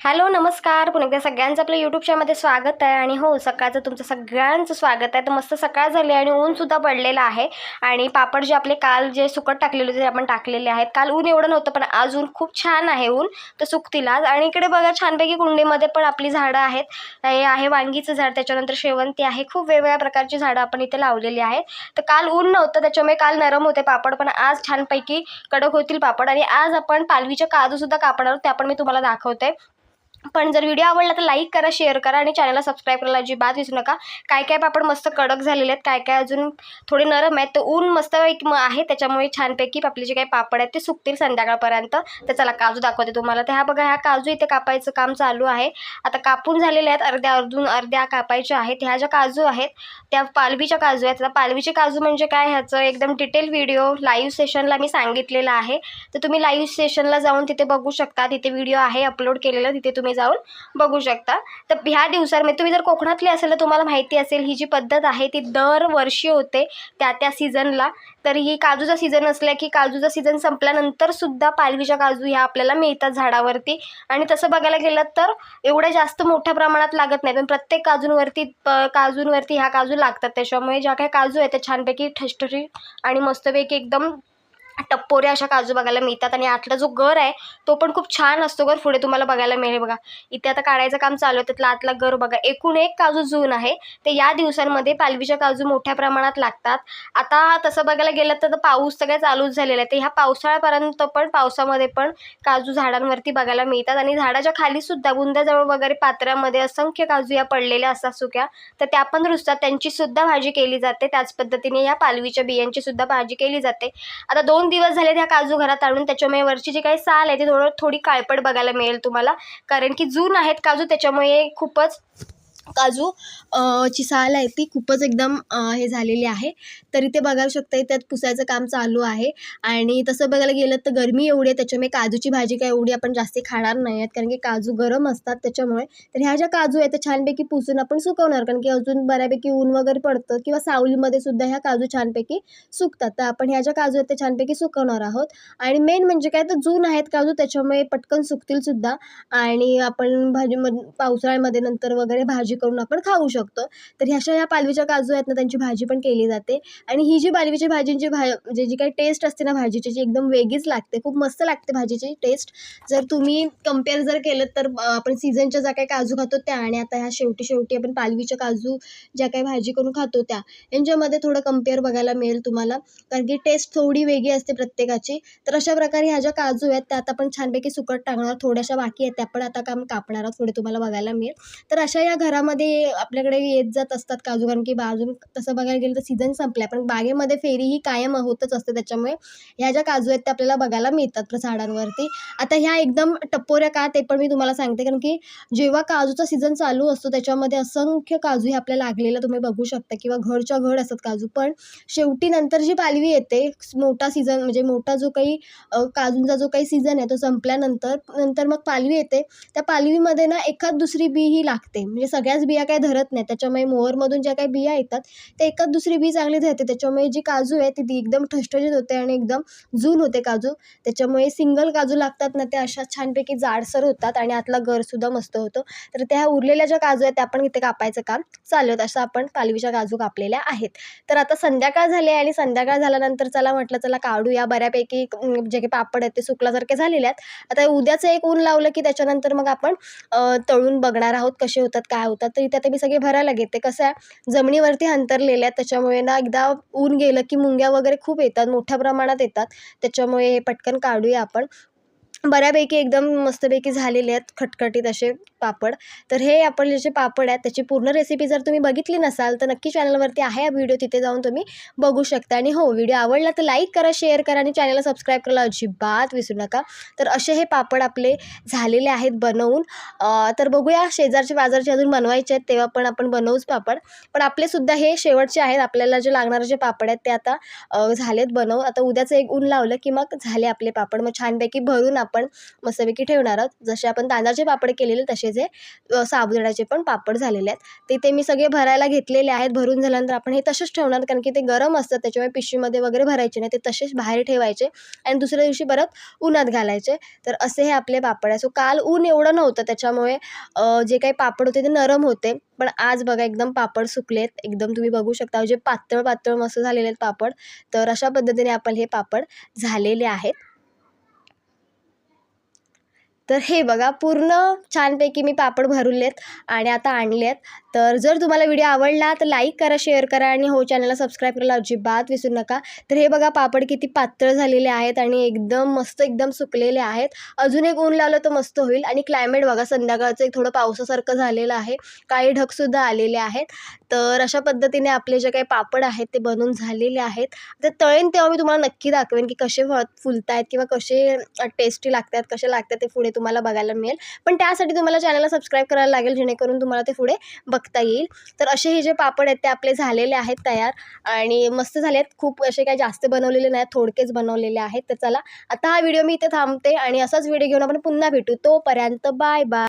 Hello नमस्कार, पुन्हा एकदा सगळ्यांचं आपल्या यूट्यूब चॅनलमध्ये स्वागत आहे. आणि हो, सकाळचं तुमचं सगळ्यांचं स्वागत आहे. तर मस्त सकाळ झाली आणि ऊनसुद्धा पडलेलं आहे. आणि पापड जे आपले काल जे सुकट टाकलेले होते ते आपण टाकलेले आहेत. काल ऊन एवढं नव्हतं, पण आज ऊन खूप छान आहे. ऊन तर सुकतील आज. आणि इकडे बघा छानपैकी कुंडीमध्ये पण आपली झाडं आहेत. हे आहे वांगीचं झाड, त्याच्यानंतर शेवंती आहे. खूप वेगवेगळ्या प्रकारची झाडं आपण इथे लावलेली आहेत. तर काल ऊन नव्हतं, त्याच्यामुळे काल नरम होते पापड, पण आज छानपैकी कडक होतील पापड. आणि आज आपण पालवीच्या काजूसुद्धा कापणार आहोत, त्या पण मी तुम्हाला दाखवते. पण जर व्हिडिओ आवडला तर लाईक करा, शेअर करा आणि चॅनलला सबस्क्राईब करायला अजिबात विसरू नका. काय काय पापड मस्त कडक झालेले आहेत, काय काय अजून थोडे नरम आहेत. तर ऊन मस्त आहे, त्याच्यामुळे छानपैकी आपले जे काही पापड आहेत ते सुकतील संध्याकाळपर्यंत. तर चला काजू दाखवते तुम्हाला. तर ह्या बघा, ह्या काजू इथे कापायचं काम चालू आहे. आता कापून झालेले आहेत, अर्ध्या कापायच्या आहेत. ह्या ज्या काजू आहेत त्या पालवीच्या काजू आहेत. आता पालवीचे काजू म्हणजे काय, ह्याचं एकदम डिटेल व्हिडिओ लाईव्ह सेशनला मी सांगितलेलं आहे. तर तुम्ही लाईव्ह सेशनला जाऊन तिथे बघू शकता. तिथे व्हिडिओ आहे अपलोड केलेला, तिथे तुम्ही जाऊन बघू शकता. तर ह्या दिवसांमध्ये तुम्ही जर कोकणातले असेल तर तुम्हाला माहिती असेल, ही जी पद्धत आहे ती दरवर्षी होते त्या सीझनला. तर ही काजूचा सीझन असला की काजूचा सीझन संपल्यानंतर सुद्धा पालवीच्या काजू ह्या आपल्याला मिळतात झाडावरती. आणि तसं बघायला गेलं तर एवढ्या जास्त मोठ्या प्रमाणात लागत नाही, पण प्रत्येक काजूंवरती ह्या काजू लागतात. त्याच्यामुळे ज्या काही काजू आहेत त्या छानपैकी ठसठशीत आणि मस्तपैकी एकदम टप्पोऱ्या अशा काजू बघायला मिळतात. आणि आतला जो गर आहे तो पण खूप छान असतो. गर पुढे तुम्हाला बघायला मिळेल बघा. इथे आता काढायचं काम चालू आहे, त्यातला आतला गर बघा. एकूण एक काजू जून आहे. ते या दिवसांमध्ये पालवीच्या काजू मोठ्या प्रमाणात लागतात. आता तसं बघायला गेलं तर पाऊस सगळ्या चालूच झालेला आहे. तर ह्या पावसाळ्यापर्यंत पण पावसामध्ये पण काजू झाडांवरती बघायला मिळतात. आणि झाडाच्या खाली सुद्धा बुंद्याजवळ वगैरे पात्रामध्ये असंख्य काजू या पडलेल्या असतात सुक्या, तर त्या पण रुजतात. त्यांची सुद्धा भाजी केली जाते. त्याच पद्धतीने या पालवीच्या बियांची सुद्धा भाजी केली जाते. आता 2 दिवस झाले त्या काजू घरात आणून, त्याच्यामुळे वरची जी काही साल आहे ती थोडी काळपट बघायला मिळेल तुम्हाला, कारण की जून आहेत काजू, त्याच्यामुळे खूपच काजू ची साल आहे ती खूपच एकदम हे झालेली आहे. तर इथे बघू शकता, त्यात पुसायचं काम चालू आहे. आणि तसं बघायला गेलं तर गरमी एवढी आहे, त्याच्यामुळे काजूची भाजी काय एवढी आपण जास्ती खाणार नाही आहेत, कारण की काजू गरम असतात त्याच्यामुळे. तर ह्या ज्या काजू आहेत त्या छानपैकी पुसून आपण सुकवणार, कारण की अजून बऱ्यापैकी ऊन वगैरे पडतं किंवा सावलीमध्ये सुद्धा ह्या काजू छानपैकी सुकतात. तर आपण ह्या ज्या काजू आहेत त्या छानपैकी सुकवणार आहोत. आणि मेन म्हणजे काय, तर जून आहेत काजू, त्याच्यामुळे पटकन सुकतील सुद्धा. आणि आपण पावसाळ्यामध्ये नंतर वगैरे भाजी करून आपण खाऊ शकतो. तर ह्या पालवीच्या काजू आहेत ना, त्यांची भाजी पण केली जाते. आणि ही जी पालवीची भाजींची म्हणजे जी काही टेस्ट असते ना भाजीची, जी एकदम वेगळीच लागते, खूप मस्त लागते भाजीची टेस्ट. जर तुम्ही कंपेअर जर केलं तर आपण सीझनच्या ज्या काही काजू खातो त्या आणि आता ह्या शेवटी आपण पालवीच्या काजू ज्या काही भाजी करून खातो त्या, यांच्यामध्ये थोडं कंपेअर बघायला मिळेल तुम्हाला, कारण की टेस्ट थोडी वेगळी असते प्रत्येकाची. तर अशा प्रकारे ह्या ज्या काजू आहेत त्या आता आपण छानपैकी सुकट टाकणार. थोड्याशा बाकी आहेत त्या पण आता कापणार आहोत, थोडे तुम्हाला बघायला मिळेल. तर अशा या घरामध्ये आपल्याकडे येत जात असतात काजू, कारण की बाजून तसं बघायला गेलं तर सीझन संपलाय, पण बागेमध्ये फेरी ही कायम होतच असते. त्याच्यामुळे ह्या ज्या काजू आहेत त्या आपल्याला बघायला मिळतात झाडांवरती. आता ह्या एकदम टप्पोऱ्या का ते पण मी तुम्हाला सांगते, कारण की जेव्हा काजूचा सीझन चालू असतो त्याच्यामध्ये असंख्य काजू हे आपल्याला लागलेलं तुम्ही बघू शकता, किंवा घडच्या घड असतात काजू. पण शेवटी नंतर जी पालवी येते, मोठा सीझन म्हणजे मोठा जो काही काजूंचा जो काही सीझन आहे तो संपल्यानंतर मग पालवी येते. त्या पालवीमध्ये ना एखाद दुसरी बी ही लागते, म्हणजे सगळ्याच बिया काही धरत नाही. त्याच्यामुळे मोहरमधून ज्या काही बिया येतात ते एखाद दुसरी बी चांगली धरते. त्याच्यामुळे जी काजू आहे ती एकदम ठसठशीत होते आणि एकदम जून होते काजू. त्याच्यामुळे सिंगल काजू लागतात ना, ते अशा छानपैकी जाडसर होतात आणि आतला गरसुद्धा मस्त होतो. तर त्या उरलेल्या ज्या काजू आहेत त्या आपण इथे कापायचं काम चालू आहे. असं आपण पालवीच्या काजू कापलेल्या आहेत. तर आता संध्याकाळ झाली आणि संध्याकाळ झाल्यानंतर चला काढूया. बऱ्यापैकी जे काही पापड आहेत ते सुकल्यासारखे झालेले आहेत. आता उद्याचं एक ऊन लावलं की त्याच्यानंतर मग आपण तळून बघणार आहोत कसे होतात, काय होतात. तर इथे आता मी सगळे भरायला घेते. कसं आहे, जमिनीवरती अंतरलेल्या आहेत, त्याच्यामुळे ना एकदा ऊन गेलं की मुंग्या वगैरे खूप येतात, मोठ्या प्रमाणात येतात. त्याच्यामुळे हे पटकन काढूया आपण. बऱ्यापैकी एकदम मस्तपैकी झालेले आहेत खटखटीत असे पापड. तर हे आपण जे पापड आहेत त्याची पूर्ण रेसिपी जर तुम्ही बघितली नसाल तर नक्की चॅनलवरती आहे हा व्हिडिओ, तिथे जाऊन तुम्ही बघू शकता. आणि हो, व्हिडिओ आवडला तर लाईक करा, शेअर करा आणि चॅनलला सबस्क्राईब करायला अजिबात विसरू नका. तर असे हे पापड आपले झालेले आहेत बनवून. तर बघूया, शेजारचे बाजारचे अजून बनवायचे आहेत तेव्हा पण आपण बनवूच पापड. पण आपलेसुद्धा हे शेवटचे आहेत. आपल्याला जे लागणारे जे पापड आहेत ते आता झालेत बनवून. आता उद्याचं एक ऊन लावलं की मग झाले आपले पापड. मग छानपैकी भरून आपण मस्तपैकी ठेवणार आहोत. जसे आपण तांदळाचे पापड केलेले तसेच हे साबुदाण्याचे पण पापड झालेले आहेत. ते मी सगळे भरायला घेतलेले आहेत. भरून झाल्यानंतर आपण हे तसेच ठेवणार, कारण की ते गरम असतात, त्याच्यामुळे पिशवीमध्ये वगैरे भरायचे नाही, ते तसेच बाहेर ठेवायचे आणि दुसऱ्या दिवशी परत उन्हात घालायचे. तर असे हे आपले पापड आहे. सो काल ऊन एवढं नव्हतं, त्याच्यामुळे जे काही पापड होते ते नरम होते, पण आज बघा एकदम पापड सुकलेत. एकदम तुम्ही बघू शकता जे पातळ पातळ मस्त झालेले आहेत पापड. तर अशा पद्धतीने आपण हे पापड झालेले आहेत. तर हे बघा पूर्ण छानपैकी मी पापड भरवलेत आणि आता आणलेत. तर जर तुम्हाला व्हिडिओ आवडला तर लाईक करा, शेअर करा आणि हो चॅनलला सबस्क्राईब करायला अजिबात विसरू नका. तर हे बघा पापड किती पातळ झालेले आहेत आणि एकदम मस्त एकदम सुकलेले आहेत. अजून एक ऊन लावलं तर मस्त होईल. आणि क्लायमेट बघा संध्याकाळचं एक थोडं पावसासारखं झालेलं आहे, काही ढगसुद्धा आलेले आहेत. तर अशा पद्धतीने आपले जे काही पापड आहेत ते बनून झालेले आहेत. तर तळेन तेव्हा मी तुम्हाला नक्की दाखवेन की कसे फुलतायत किंवा कसे टेस्टी लागतात, कसे लागतात ते पुढे तुम्हाला बघायला मिळेल. पण त्यासाठी तुम्हाला चॅनलला सबस्क्राईब करायला लागेल, जेणेकरून तुम्हाला ते पुढे बघता येईल. तर असे हे जे पापड आहेत ते आपले झालेले आहेत तयार आणि मस्त झाले आहेत. खूप असे काही जास्त बनवलेले नाहीत, थोडकेच बनवलेले आहेत. तर चला आता हा व्हिडिओ मी इथे थांबते आणि असाच व्हिडिओ घेऊन आपण पुन्हा भेटू. तोपर्यंत बाय बाय.